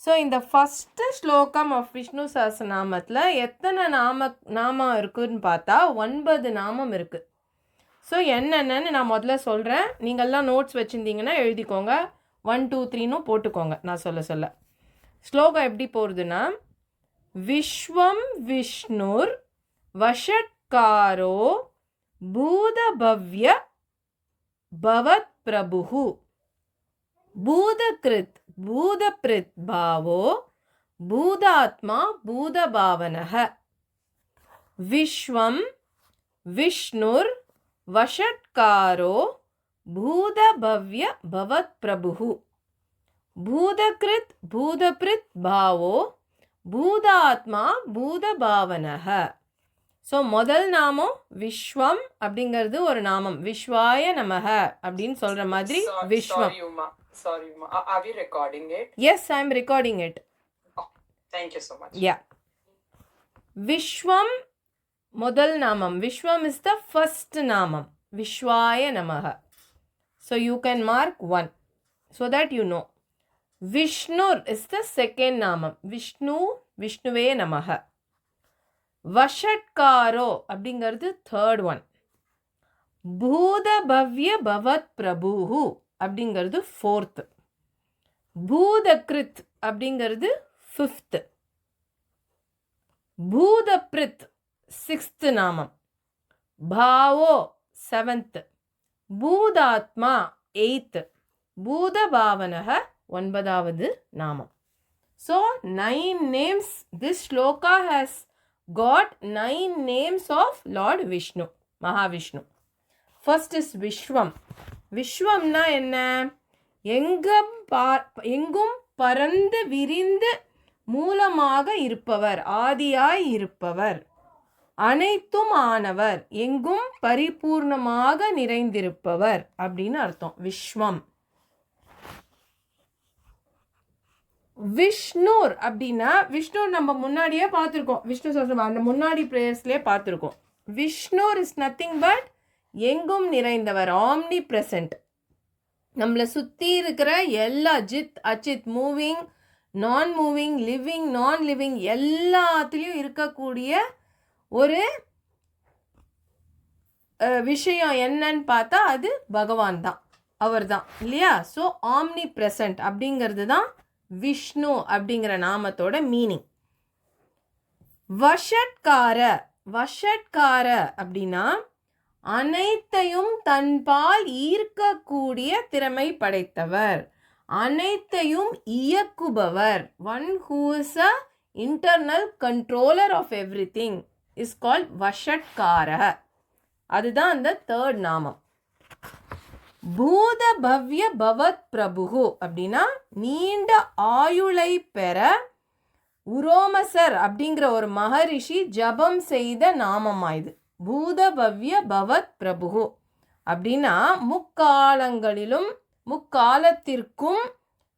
So இந்த first ஸ்லோகம் of Vishnu சஹஸ்ரநாமத்தில் எத்தனை நாமம் இருக்குதுன்னு பார்த்தா 9 நாமம் இருக்குது. ஸோ என்னென்னு நான் முதல்ல சொல்கிறேன். நீங்கள்லாம் நோட்ஸ் வச்சுருந்தீங்கன்னா எழுதிக்கோங்க. 1 2 3ன்னு போட்டுக்கோங்க நான் சொல்ல. ஸ்லோகம் எப்படி போகிறதுனா, விஸ்வம் விஷ்ணுர் வஷட்காரோ பூதபவ்ய பவத் பிரபுஹு பூதகிருத் பூதப்ரித் பாவோ பூதாத்மா பூதபாவனஹ. விஸ்வம் விஷ்ணுர் வஷட்காரோ பூதபவ்ய பவத் பிரபுஹு பூதகிருத் பூதப்ரித் பாவோ பூதாத்மா பூதபாவனஹ. ஸோ முதல் நாமம் விஸ்வம் அப்படிங்கிறது ஒரு நாமம். விஸ்வாய நமக அப்படின்னு சொல்கிற மாதிரி விஸ்வம். Sorry, Uma. Are we recording it? Yes, I am recording it. Oh, thank you so much. Yeah. Vishwam, முதல் நாமம். Vishwam is the first நாமம். Vishwaya Namaha. So you can mark 1 so that you know. Vishnur is the second நாமம். Vishnu, Vishnuve Namaha. Vashatkaro அப்படிங்கிறது third one. பூதபவ்ய பவத் பிரபுஹு அப்படிங்கிறது 4th. பூதகிருத் அப்படிங்கிறது 5th. பூதப்ரித் 6th நாமம். பாவோ 7th. பூதாத்மா 8th. பூதபாவனக 9வது நாமம். So 9 names. This shloka has got 9 names of Lord Vishnu, Mahavishnu. First is Vishwam. விஸ்வம்னா என்ன? எங்கும் பரந்து விரிந்து மூலமாக இருப்பவர், ஆதியாய் இருப்பவர், அனைத்தும் ஆனவர், எங்கும் பரிபூர்ணமாக நிறைந்திருப்பவர் அப்படின்னு அர்த்தம் விஸ்வம். விஷ்ணுர் அப்படின்னா, விஷ்ணு நம்ம முன்னாடியே பார்த்துருக்கோம். விஷ்ணு சஹஸ்ரநாமம் அந்த முன்னாடி ப்ரேயர்ஸ்லேயே பார்த்துருக்கோம். விஷ்ணுர் இஸ் நத்திங் பட் எங்கும் நிறைந்தவர், ஆம்னி ப்ரெசன்ட். நம்மளை சுற்றி இருக்கிற எல்லா ஜித் அச்சித், மூவிங் நான் மூவிங், லிவிங் நான் லிவிங் எல்லாத்துலேயும் இருக்கக்கூடிய ஒரு விஷயம் என்னன்னு பார்த்தா அது பகவான் தான், அவர் தான் இல்லையா? ஸோ ஆம்னி ப்ரெசன்ட் அப்படிங்கிறது தான் விஷ்ணு அப்படிங்கிற நாமத்தோட மீனிங். வஷட்கார, வஷட்கார அப்படின்னா அனைத்தையும் தன்பால் ஈர்க்கக்கூடிய திறமை படைத்தவர், அனைத்தையும் இயக்குபவர். One who is a internal controller of everything is called Vashatkara. அதுதான் அந்த தேர்ட் நாமம். பூதபவ்ய பவத் பிரபுஹு அப்படின்னா நீண்ட ஆயுளை பெற உரோமசர் அப்படிங்கிற ஒரு மகரிஷி ஜபம் செய்த நாமமா இது. பூதபவ்ய பவத் பிரபுஹு அப்படின்னா முக்காலங்களிலும் முக்காலத்திற்கும்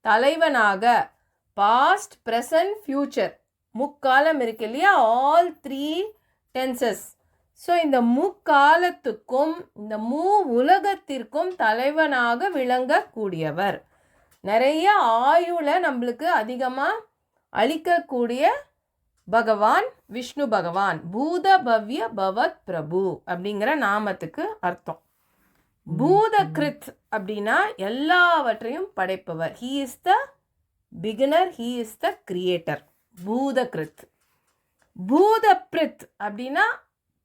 தலைவனாக, பாஸ்ட் ப்ரெசன்ட் ஃபியூச்சர், முக்காலம் இருக்கு இல்லையா, ஆல் 3 tenses. ஸோ இந்த முக்காலத்துக்கும் இந்த உலகத்திற்கும் தலைவனாக விளங்கக்கூடியவர், நிறைய ஆயுளை நம்மளுக்கு அதிகமாக அளிக்கக்கூடிய பகவான் விஷ்ணு பகவான். பூதபவ்ய பவத் பிரபு அப்படிங்கிற நாமத்துக்கு அர்த்தம். பூதகிருத் அப்படின்னா எல்லாவற்றையும் படைப்பவர். He is the beginner, he is the creator. Bhutakrit. Bhutabhrit அப்படின்னா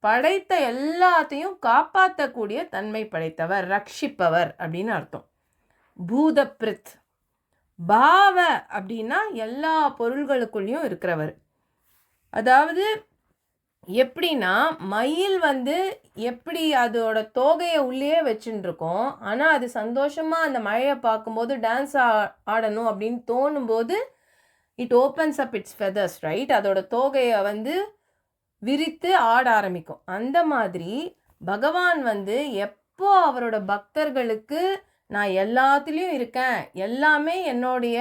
படைத்த எல்லாத்தையும் காப்பாற்றக்கூடிய தன்மை படைத்தவர், ரட்சிப்பவர் அப்படின்னு அர்த்தம். பூதப்ரித். பாவ அப்படின்னா எல்லா பொருள்களுக்குள்ளேயும் இருக்கிறவர். அதாவது எப்படின்னா, மயில் எப்படி அதோட தோகையை உள்ளே வச்சுட்டு இருக்கோம், ஆனால் அது சந்தோஷமாக அந்த மழையை பார்க்கும்போது டான்ஸ் ஆடணும் அப்படின்னு தோணும்போது it opens up its feathers, right? அதோட தோகையை விரித்து ஆட ஆரம்பிக்கும். அந்த மாதிரி பகவான் எப்போ அவரோட பக்தர்களுக்கு நான் எல்லாத்துலேயும் இருக்கேன், எல்லாமே என்னுடைய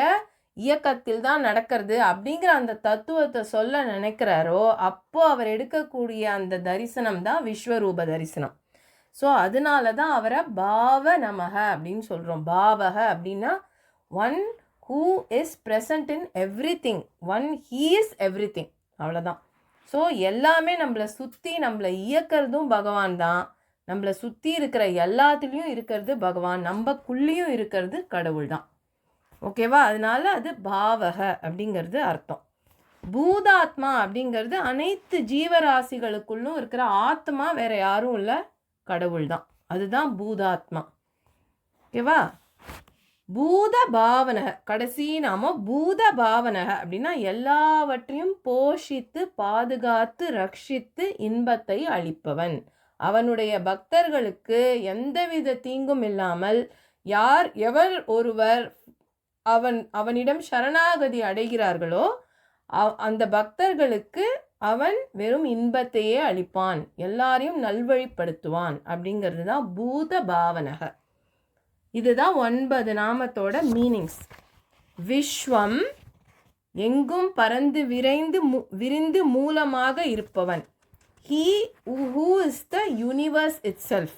இயக்கத்தில் தான் நடக்கிறது அப்படிங்கிற அந்த தத்துவத்தை சொல்ல நினைக்கிறாரோ அப்போ அவர் எடுக்கக்கூடிய அந்த தரிசனம் தான் விஸ்வரூப தரிசனம். ஸோ அதனால தான் அவரை பாவ நமக அப்படின்னு சொல்கிறோம். பாவக அப்படின்னா one who is present in every thing. He is every thing. அவ்வளோதான். ஸோ எல்லாமே நம்மளை சுற்றி நம்மளை இயக்கிறதும் பகவான் தான். நம்மளை சுற்றி இருக்கிற எல்லாத்துலேயும் இருக்கிறது பகவான், நம்மக்குள்ளேயும் இருக்கிறது கடவுள் தான். ஓகேவா? அதனால அது பாவக அப்படிங்கிறது அர்த்தம். பூதாத்மா அப்படிங்கிறது அனைத்து ஜீவராசிகளுக்குள்ளும் இருக்கிற ஆத்மா, வேற யாரும் இல்லை, கடவுள் தான். அதுதான் பூதாத்மா. ஓகேவா? பூத பாவனக, கடைசி நாம பூத பாவனக அப்படின்னா எல்லாவற்றையும் போஷித்து பாதுகாத்து ரட்சித்து இன்பத்தை அளிப்பவன். அவனுடைய பக்தர்களுக்கு எந்தவித தீங்கும் இல்லாமல் எவர் ஒருவர் அவனிடம் சரணாகதி அடைகிறார்களோ அந்த பக்தர்களுக்கு அவன் வெறும் இன்பத்தையே அளிப்பான், எல்லாரையும் நல்வழிப்படுத்துவான். அப்படிங்கிறது தான் பூத பாவனக. இதுதான் 9 நாமத்தோட மீனிங்ஸ். விஸ்வம், எங்கும் பறந்து விரிந்து மூலமாக இருப்பவன். He who is the universe itself.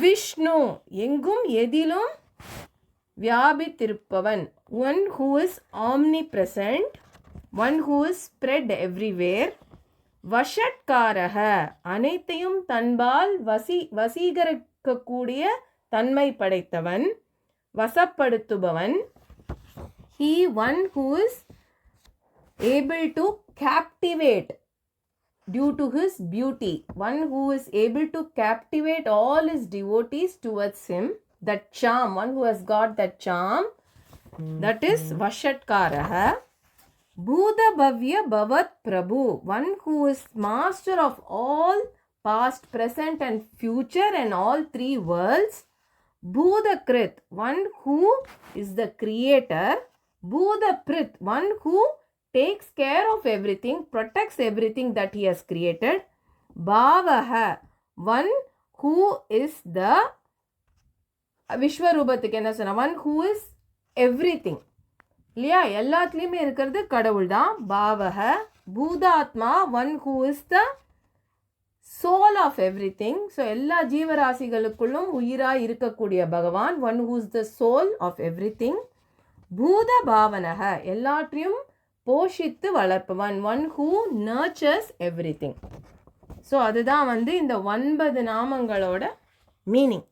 Vishnu, எங்கும் எதிலும் வியாபித்திருப்பவன். One who is omnipresent, one who is spread everywhere. வஷட்காரக, அனைத்தையும் தன்பால் வசீகரிக்கக்கூடிய தன்மை படைத்தவன், வசப்படுத்துபவன். He one who is able to captivate due to his beauty. One who is able to captivate all his devotees towards him. That charm, one who has got that charm, that is Vashatkaraha. Bhudabhavya Bhavat Prabhu, one who is master of all past, present and future and all 3 worlds. Bhudakrit, one who is the creator. Bhudaprit, one who takes care of everything, protects everything that he has created. Bhavaha, one who is the விஸ்வரூபத்துக்கு என்ன சொன்ன, one who is everything இல்லையா, எல்லாத்துலேயுமே இருக்கிறது கடவுள் தான். பாவக Bhutatma, one who is the soul of everything. So எல்லா ஜீவராசிகளுக்குள்ளும் உயிராக இருக்கக்கூடிய பகவான், one who is the soul of everything. பூத பாவனக, எல்லாற்றையும் போஷித்து வளர்ப்பவன், one who nurtures everything. ஸோ அதுதான் இந்த 9 நாமங்களோட மீனிங்.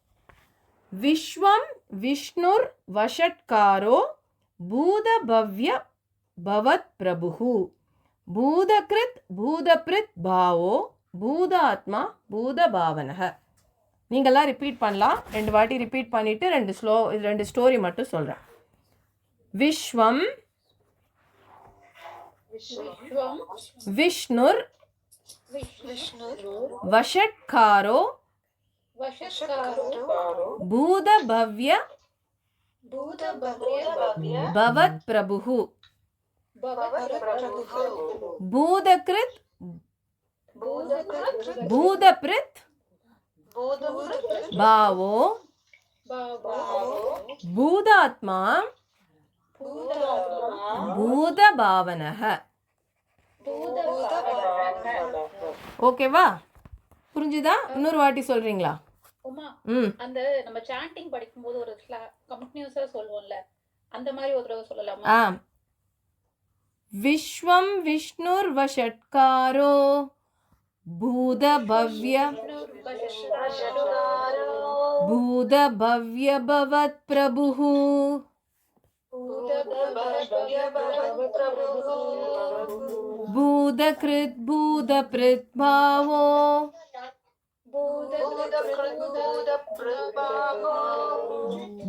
விஸ்வம் விஷ்ணுர் வஷட்காரோ பூதபவ்ய பவத் பிரபு பூதகிருத் பூதபிருத் பாவோ பூதாத்மா பூதபாவனக. நீங்கள்லாம் ரிப்பீட் பண்ணலாம். 2 வாட்டி ரிப்பீட் பண்ணிவிட்டு 2 ஸ்டோரி மட்டும் சொல்கிறேன். விஸ்வம் விஷ்ணுர் வஷட்காரோ பூதபவ்ய பவத் பிரபு பூதகிருத் பூதபிருத் பாவோ பூதாத்மா பூதபாவனக. ஓகேவா? புரிஞ்சுதா? இன்னொரு வாட்டி சொல்றீங்களா? அந்த நம்ம சாண்டிங் படிக்கும்போது ஒரு கண்டினியூஸா சொல்லுவோம்ல, அந்த மாதிரி ஒரு தடவை சொல்லலாமா? விஸ்வம் விஷ்ணுர் வஷட்காரோ பூதபவ்ய பவத் பிரபு பூதகிருத் பூதபிருத் பாவோ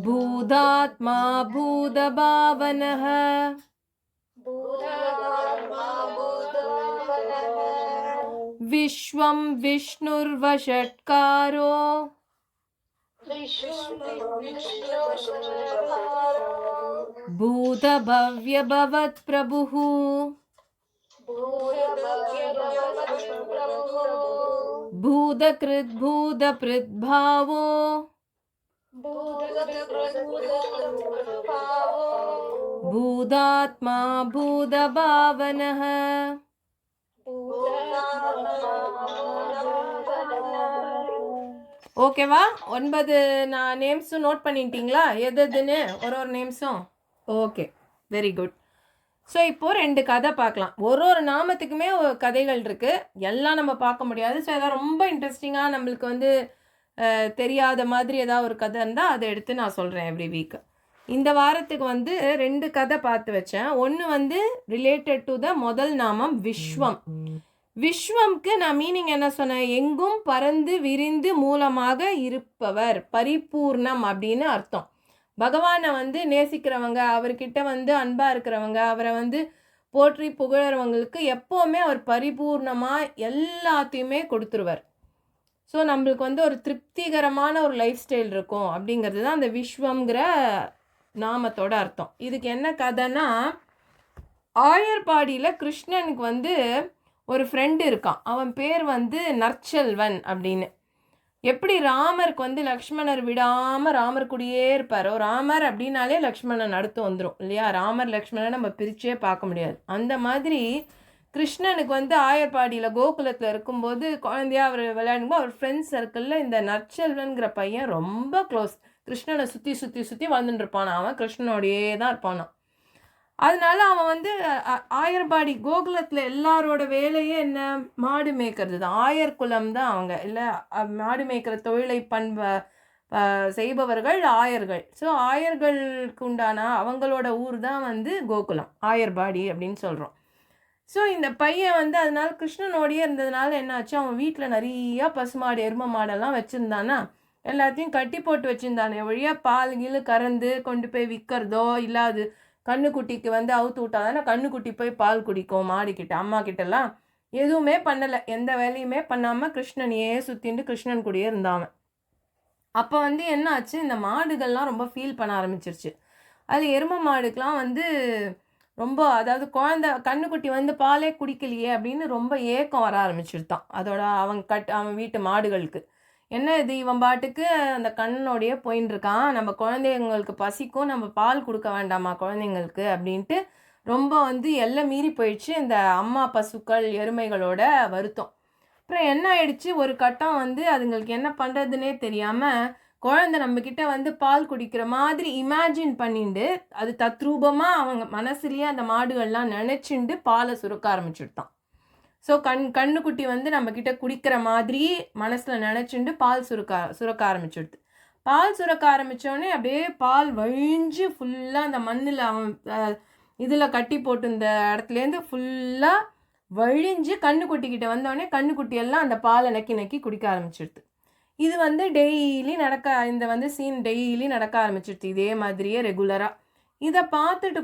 பூதாத்மா பூதபாவனஹ. விஸ்வம் விஷ்ணுர்வஷட்காரோ பூதபவ்ய பவத் பிரபு பூதகிருத் பூதபிருத் பாவோ பூதாத்மா பூதபாவனஹ. ஓகேவா? 9 நேம்ஸும் நோட் பண்ணிட்டீங்களா? எதுன்னு ஒரு நேம்ஸும் ஓகே, வெரி குட். ஸோ இப்போது 2 கதை பார்க்கலாம். ஒரு நாமத்துக்குமே கதைகள் இருக்குது, எல்லாம் நம்ம பார்க்க முடியாது. ஸோ எதாவது ரொம்ப இன்ட்ரெஸ்டிங்காக நம்மளுக்கு வந்து தெரியாத மாதிரி ஏதாவது ஒரு கதை இருந்தால் அதை எடுத்து நான் சொல்கிறேன் எவ்ரி வீக். இந்த வாரத்துக்கு வந்து 2 கதை பார்த்து வச்சேன். ஒன்று வந்து ரிலேட்டட் டு த முதல் நாமம் விஸ்வம். விஸ்வம்க்கு நான் மீனிங் என்ன சொன்னேன்? எங்கும் பறந்து விரிந்து மூலமாக இருப்பவர், பரிபூர்ணம் அப்படின்னு அர்த்தம். பகவானை வந்து நேசிக்கிறவங்க, அவர்கிட்ட வந்து அன்பாக இருக்கிறவங்க, அவரை வந்து போற்றி புகழறவங்களுக்கு எப்போவுமே அவர் பரிபூர்ணமாக எல்லாத்தையுமே கொடுத்துருவார். ஸோ நம்மளுக்கு வந்து ஒரு திருப்திகரமான ஒரு லைஃப் ஸ்டைல் இருக்கும் அப்படிங்கிறது தான் அந்த விஸ்வம்ங்கிற நாமத்தோட அர்த்தம். இதுக்கு என்ன கதைன்னா, ஆயர்பாடியில் கிருஷ்ணனுக்கு வந்து ஒரு ஃப்ரெண்டு இருக்கான். அவன் பேர் வந்து நற்செல்வன் அப்படின்னு. எப்படி ராமருக்கு வந்து லக்ஷ்மணர் விடாமல் ராமர் கூடயே இருப்பாரோ, ராமர் அப்படின்னாலே லக்ஷ்மணன் அடுத்து வந்துடும் இல்லையா? ராமர் லக்ஷ்மணன் நம்ம பிரிச்சே பார்க்க முடியாது. அந்த மாதிரி கிருஷ்ணனுக்கு வந்து ஆயர்பாடியில் கோகுலத்தில் இருக்கும்போது குழந்தையா அவர் விளையாடும்போது அவர் ஃப்ரெண்ட்ஸ் சர்க்கிளில் இந்த நற்செல்வன்கிற பையன் ரொம்ப க்ளோஸ். கிருஷ்ணனை சுற்றி சுற்றி சுற்றி வாழ்ந்துட்டு இருப்பானா, அவன் கிருஷ்ணனோடையே தான் இருப்பானா. அதனால அவன் வந்து ஆயர்பாடி கோகுலத்தில் எல்லாரோட வேலையே என்ன? மாடு மேய்க்கிறது தான். ஆயர் குலம் தான் அவங்க, இல்லை மாடு மேய்க்கிற தொழிலை செய்பவர்கள் ஆயர்கள். ஸோ ஆயர்களுக்கு உண்டான அவங்களோட ஊர் தான் வந்து கோகுலம், ஆயர்பாடி அப்படின்னு சொல்கிறோம். ஸோ இந்த பையன் வந்து அதனால கிருஷ்ணனோடையே இருந்ததுனால என்னாச்சு, அவன் வீட்டில் நிறையா பசுமாடு எருமை மாடெல்லாம் வச்சுருந்தானா, எல்லாத்தையும் கட்டி போட்டு வச்சுருந்தானே வழியாக பால் கீழே கறந்து கொண்டு போய் விற்கிறதோ, இல்லாது கண்ணுக்குட்டிக்கு வந்து அவுத்து விட்டா தானே கண்ணுக்குட்டி போய் பால் குடிக்கும் மாடிக்கிட்ட அம்மா கிட்டலாம். எதுவுமே பண்ணலை, எந்த வேலையுமே பண்ணாமல் கிருஷ்ணனையே சுற்றிட்டு கிருஷ்ணன் கூடயே இருந்தாவன். அப்போ வந்து என்ன ஆச்சு, இந்த மாடுகள்லாம் ரொம்ப ஃபீல் பண்ண ஆரம்பிச்சிருச்சு. அது எருமை மாடுக்கெலாம் வந்து ரொம்ப, அதாவது குழந்தை கண்ணுக்குட்டி வந்து பாலே குடிக்கலையே அப்படின்னு ரொம்ப ஏக்கம் வர ஆரம்பிச்சிருத்தான் அதோட அவன் வீட்டு மாடுகளுக்கு. என்ன இது, இவன் பாட்டுக்கு அந்த கண்ணனோடையே போயின்னு இருக்கான், நம்ம குழந்தைங்களுக்கு பசிக்கும், நம்ம பால் கொடுக்க வேண்டாமா குழந்தைங்களுக்கு அப்படின்ட்டு ரொம்ப வந்து எல்லாம் மீறி போயிடுச்சு இந்த அம்மா பசுக்கள் எருமைகளோட வருத்தம். அப்புறம் என்ன ஆயிடுச்சு, ஒரு கட்டம் வந்து அதுங்களுக்கு என்ன பண்ணுறதுனே தெரியாமல் குழந்தை நம்மக்கிட்ட வந்து பால் குடிக்கிற மாதிரி இமேஜின் பண்ணிட்டு அது தத்ரூபமாக அவங்க மனசுலேயே அந்த மாடுகள்லாம் நினச்சிண்டு பாலை சுரக்க ஆரம்பிச்சுட்டான். ஸோ கண்ணுக்குட்டி வந்து நம்மக்கிட்ட குடிக்கிற மாதிரி மனசில் நினச்சிண்டு பால் சுரக்க ஆரம்பிச்சுடுது. பால் சுரக்க ஆரம்பித்தோடனே அப்படியே பால் வழிஞ்சு ஃபுல்லாக அந்த மண்ணில் அவன் இதில் கட்டி போட்டு இந்த இடத்துலேருந்து ஃபுல்லாக வழிஞ்சு கண்ணுக்குட்டிக்கிட்ட வந்தோடனே கண்ணுக்குட்டியெல்லாம் அந்த பாலை நக்கி குடிக்க ஆரம்பிச்சிடுது. இது வந்து டெய்லி இந்த வந்து சீன் டெய்லி நடக்க ஆரம்பிச்சிடுது, இதே மாதிரியே ரெகுலராக. இதை பார்த்துட்டு